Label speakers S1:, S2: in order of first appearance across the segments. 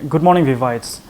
S1: Good morning, Vivites.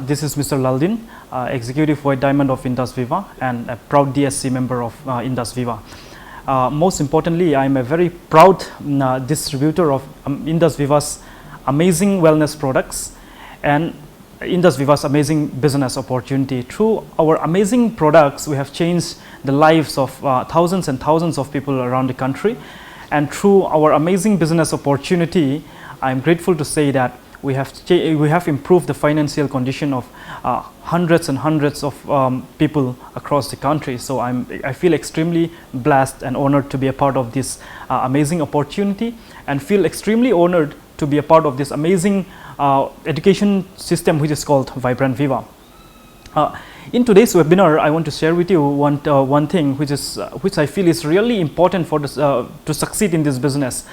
S1: This is Mr. Laldin, Executive White Diamond of Indus Viva and a proud DSC member of Indus Viva. Most importantly, I am a very proud distributor of Indus Viva's amazing wellness products and Indus Viva's amazing business opportunity. Through our amazing products, we have changed the lives of thousands and thousands of people around the country. And through our amazing business opportunity, I am grateful to say that we have improved the financial condition of hundreds and hundreds of people across the country. So I feel extremely blessed and honored to be a part of this amazing opportunity, and feel extremely honored to be a part of this amazing education system which is called Vibrant Viva. In today's webinar, I want to share with you one thing which I feel is really important for this, to succeed in this business.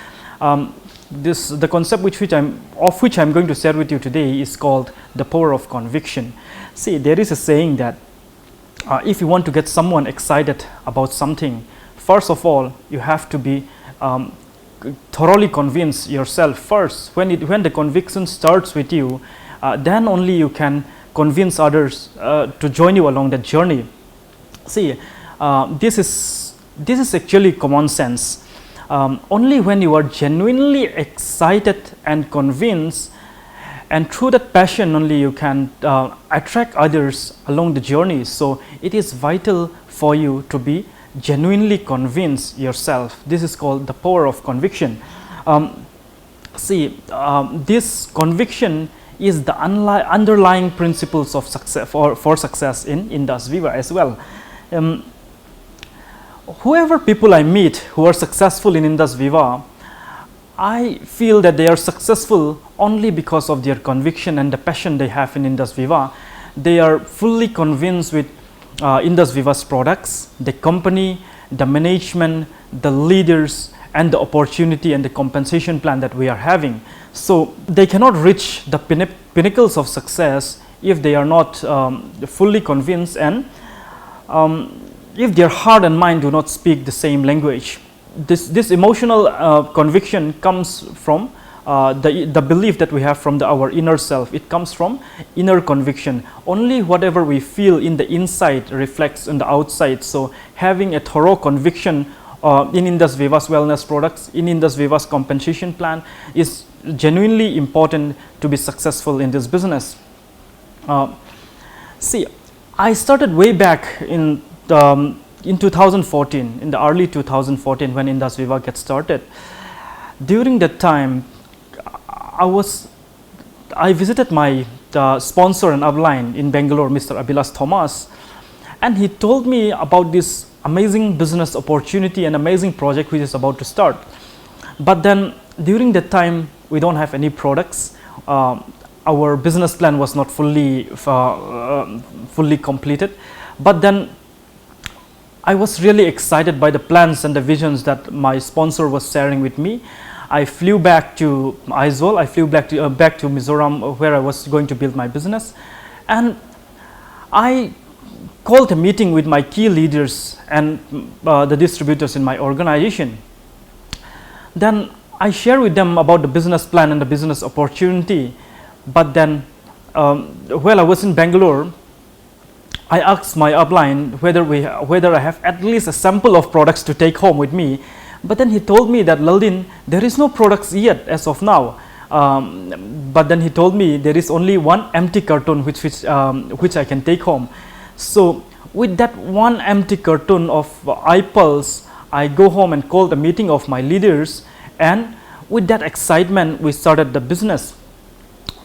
S1: The concept which I'm going to share with you today is called the power of conviction. See, there is a saying that if you want to get someone excited about something, first of all, you have to be thoroughly convinced yourself first. When the conviction starts with you, then only you can convince others to join you along that journey. See, this is actually common sense. Only when you are genuinely excited and convinced, and through that passion only you can attract others along the journey. So it is vital for you to be genuinely convinced yourself. This is called the power of conviction. This conviction is the underlying principles of success for success in Indus Viva as well. Whoever people I meet who are successful in Indus Viva, I feel that they are successful only because of their conviction and the passion they have in Indus Viva. They are fully convinced with Indus Viva's products, the company, the management, the leaders, and the opportunity and the compensation plan that we are having. So they cannot reach the pinnacles of success if they are not fully convinced, and if their heart and mind do not speak the same language. This emotional conviction comes from the belief that we have from our inner self. It comes from inner conviction. Only whatever we feel in the inside reflects on the outside. So having a thorough conviction in Indus Viva's wellness products, in Indus Viva's compensation plan is genuinely important to be successful in this business. See, I started way back in 2014, in the early 2014, when Indus Viva gets started. During that time, I visited my sponsor and upline in Bangalore, Mr. Abhilash Thomas, and he told me about this amazing business opportunity and amazing project which is about to start. But then during that time, we don't have any products. Our business plan was not fully completed. But then I was really excited by the plans and the visions that my sponsor was sharing with me. I flew back to Aizawl. I flew back to Mizoram, where I was going to build my business, and I called a meeting with my key leaders and the distributors in my organization. Then I shared with them about the business plan and the business opportunity. But then while I was in Bangalore, I asked my upline whether I have at least a sample of products to take home with me. But then he told me that, Laldin, there is no products yet as of now. But then he told me there is only one empty carton which I can take home. So with that one empty carton of iPulse, I go home and call the meeting of my leaders, and with that excitement we started the business.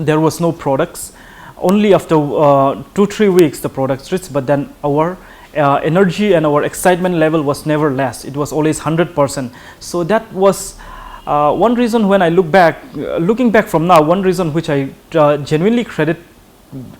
S1: There was no products. Only after 2-3 weeks the products reached, but then our energy and our excitement level was never less. It was always 100%. So that was one reason when I looking back from now, one reason which I genuinely credit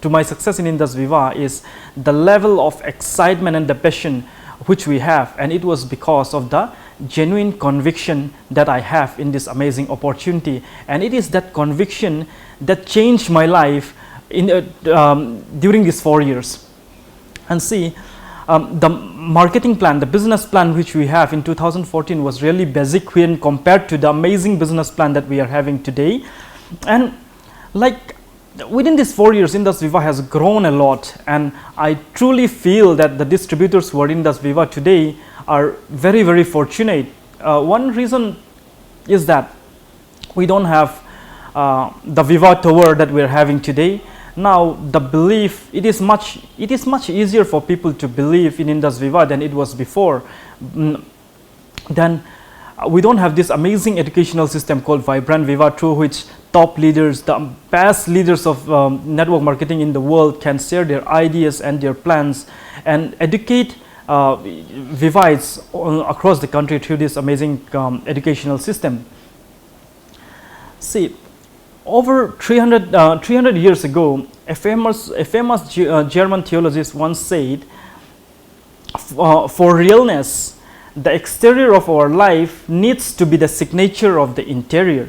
S1: to my success in Indus Viva is the level of excitement and the passion which we have, and it was because of the genuine conviction that I have in this amazing opportunity. And it is that conviction that changed my life during these 4 years. And see, the marketing plan, the business plan which we have in 2014 was really basic when compared to the amazing business plan that we are having today. And like within these 4 years, Indus Viva has grown a lot, and I truly feel that the distributors who are in Indus Viva today are very, very fortunate. One reason is that we don't have the Viva Tower that we are having today. Now the belief, it is much easier for people to believe in Indus Viva than it was before. Then we don't have this amazing educational system called Vibrant Viva, through which top leaders, the best leaders of network marketing in the world can share their ideas and their plans and educate Vivites across the country through this amazing educational system. See, over 300 years ago, a famous German theologist once said, for realness, the exterior of our life needs to be the signature of the interior.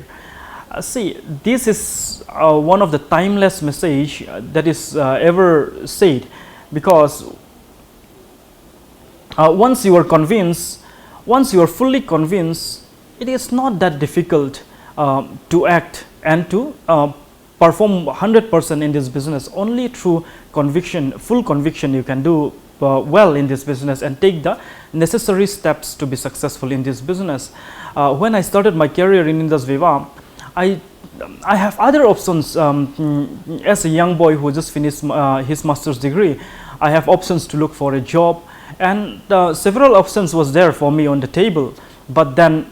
S1: See, this is one of the timeless message that is ever said, because once you are convinced, once you are fully convinced, it is not that difficult to act and to perform 100% in this business. Only through conviction, full conviction, you can do well in this business and take the necessary steps to be successful in this business. When I started my career in Indus Viva, I have other options. As a young boy who just finished his master's degree, I have options to look for a job, and several options was there for me on the table. But then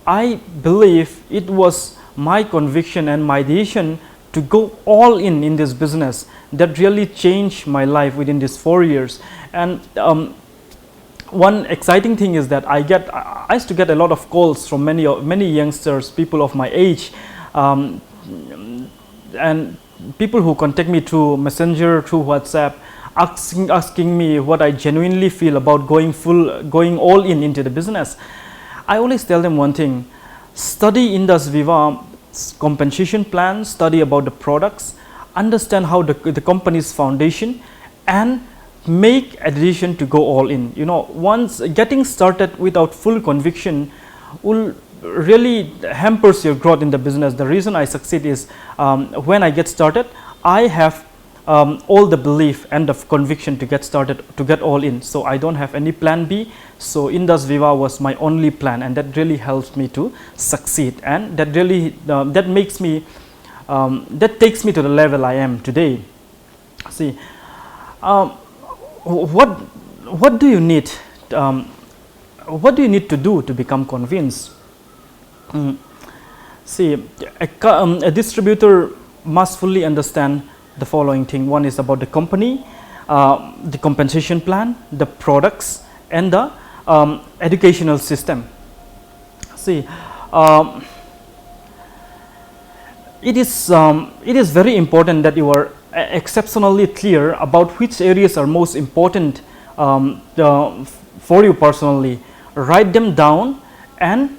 S1: I believe it was my conviction and my decision to go all in this business that really changed my life within these 4 years. And one exciting thing is that I used to get a lot of calls from many youngsters, people of my age, and people who contact me through Messenger, through WhatsApp, asking me what I genuinely feel about going all in into the business. I always tell them one thing: study Indus Viva compensation plan, study about the products, understand how the company's foundation, and make a decision to go all in. You know, once getting started without full conviction will really hampers your growth in the business. The reason I succeed is when I get started, I have all the belief and the conviction to get started, to get all in. So I don't have any plan B. So Indus Viva was my only plan, and that really helps me to succeed, and that really that makes me that takes me to the level I am today. See, what do you need? What do you need to do to become convinced? See, a distributor must fully understand the following thing. One is about the company, the compensation plan, the products, and the educational system. See, it is very important that you are exceptionally clear about which areas are most important for you personally. Write them down, and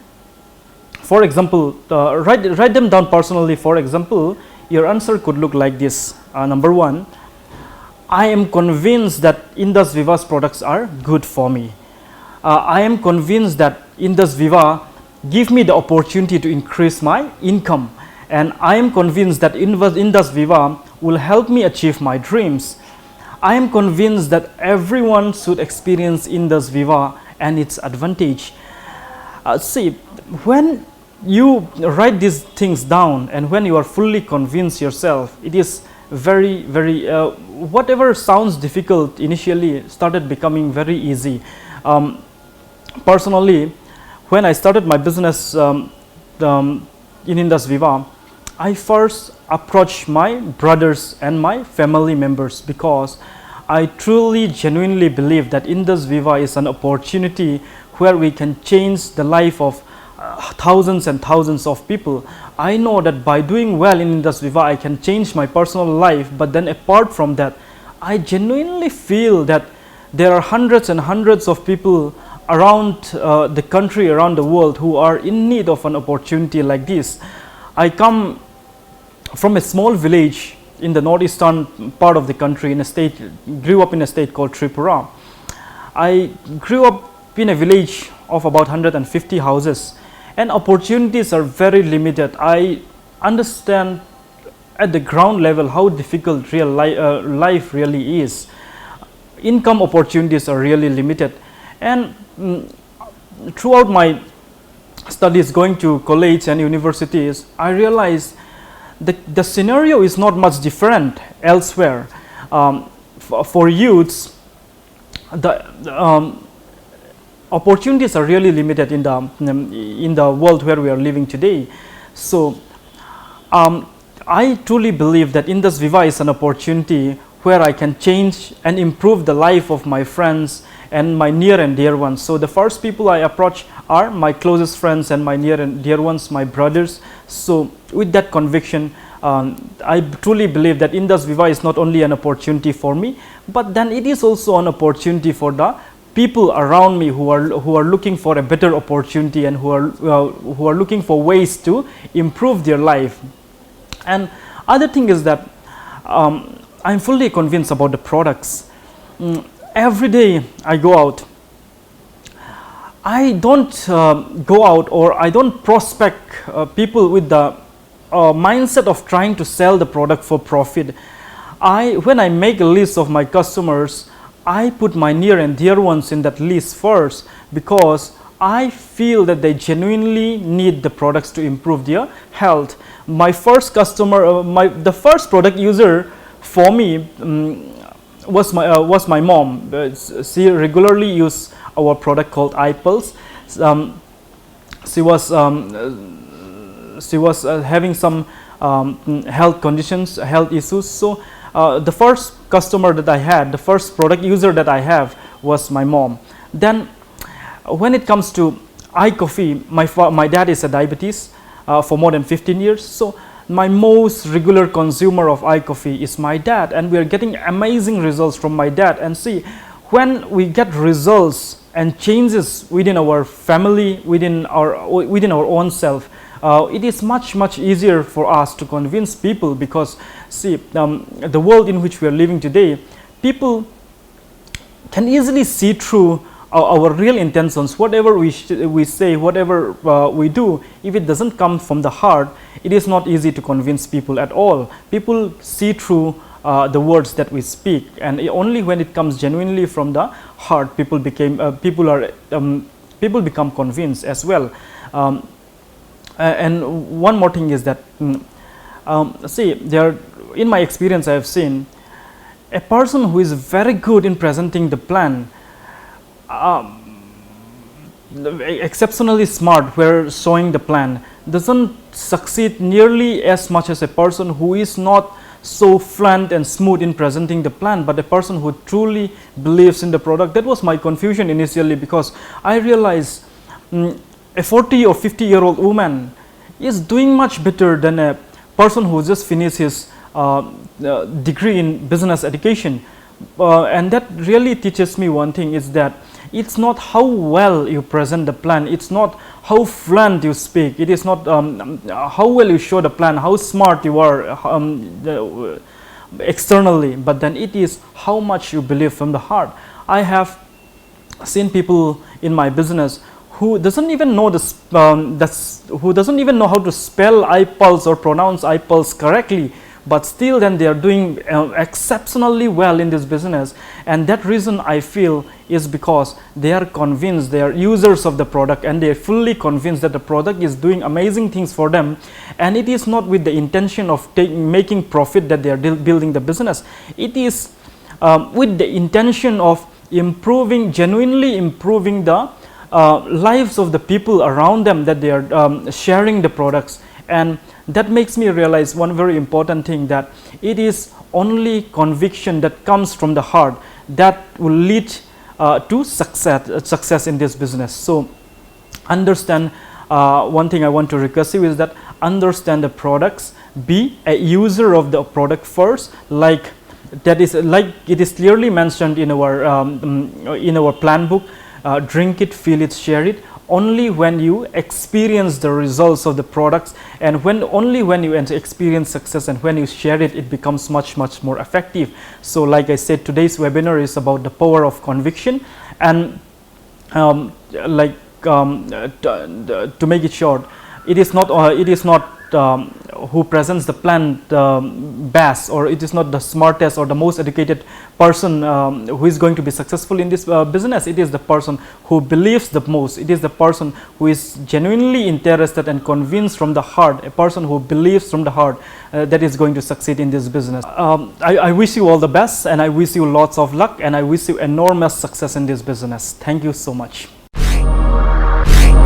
S1: for example, write them down personally. For example, your answer could look like this. Number one, I am convinced that Indus Viva's products are good for me. I am convinced that Indus Viva give me the opportunity to increase my income, and I am convinced that Indus Viva will help me achieve my dreams. I am convinced that everyone should experience Indus Viva and its advantage. See, when you write these things down and when you are fully convinced yourself, it is very, very whatever sounds difficult initially started becoming very easy. Personally, when I started my business in Indus Viva, I first approached my brothers and my family members, because I truly genuinely believe that Indus Viva is an opportunity where we can change the life of thousands and thousands of people. I know that by doing well in Indus Viva, I can change my personal life, but then apart from that, I genuinely feel that there are hundreds and hundreds of people around the country, around the world, who are in need of an opportunity like this. I come from a small village in the northeastern part of the country, grew up in a state called Tripura. I grew up in a village of about 150 houses, and opportunities are very limited. I understand at the ground level how difficult life really is. Income opportunities are really limited, and throughout my studies going to college and universities, I realized the scenario is not much different elsewhere. For youths, the opportunities are really limited in the world where we are living today. So I truly believe that Indus Viva is an opportunity where I can change and improve the life of my friends and my near and dear ones. So the first people I approach are my closest friends and my near and dear ones, my brothers. So with that conviction, I truly believe that Indus Viva is not only an opportunity for me, but then it is also an opportunity for the people around me who are looking for a better opportunity and who are looking for ways to improve their life. And other thing is that I'm fully convinced about the products. Every day I go out, I don't go out or I don't prospect people with the mindset of trying to sell the product for profit. When I make a list of my customers, I put my near and dear ones in that list first, because I feel that they genuinely need the products to improve their health. My first customer, the first product user for me was my mom. She regularly used our product called iPulse. She was having some health conditions, health issues. So the first customer that I had, the first product user that I have was my mom. Then when it comes to iCoffee, my dad is a diabetes for more than 15 years. So my most regular consumer of iCoffee is my dad, and we are getting amazing results from my dad. And see, when we get results and changes within our family, within our own self, it is much easier for us to convince people, because see, the world in which we are living today, people can easily see through our real intentions. Whatever we say, whatever we do, if it doesn't come from the heart, it is not easy to convince people at all. People see through the words that we speak, and only when it comes genuinely from the heart, people become convinced as well. And one more thing is that see, in my experience, I have seen a person who is very good in presenting the plan, exceptionally smart where showing the plan, doesn't succeed nearly as much as a person who is not so fluent and smooth in presenting the plan, but a person who truly believes in the product. That was my confusion initially, because I realized a 40 or 50-year-old woman is doing much better than a person who just finished his degree in business education. And that really teaches me one thing, is that it's not how well you present the plan, it's not how fluent you speak, it is not how well you show the plan, how smart you are externally, but then it is how much you believe from the heart. I have seen people in my business who doesn't even know who doesn't even know how to spell iPulse or pronounce iPulse correctly, but still then they are doing exceptionally well in this business. And that reason, I feel, is because they are convinced, they are users of the product, and they are fully convinced that the product is doing amazing things for them, and it is not with the intention of making profit that they are building the business. It is with the intention of genuinely improving the lives of the people around them, that they are sharing the products. And that makes me realize one very important thing, that it is only conviction that comes from the heart that will lead to success in this business. So understand, one thing I want to request you is that understand the products, be a user of the product first, like it is clearly mentioned in our plan book. Drink it, feel it, share it. Only when you experience the results of the products, and only when you experience success and when you share it, it becomes much more effective. So like I said, today's webinar is about the power of conviction, and to make it short, it is not who presents the plan best, or it is not the smartest or the most educated person who is going to be successful in this business. It is the person who believes the most. It is the person who is genuinely interested and convinced from the heart, a person who believes from the heart that is going to succeed in this business. I wish you all the best, and I wish you lots of luck, and I wish you enormous success in this business. Thank you so much.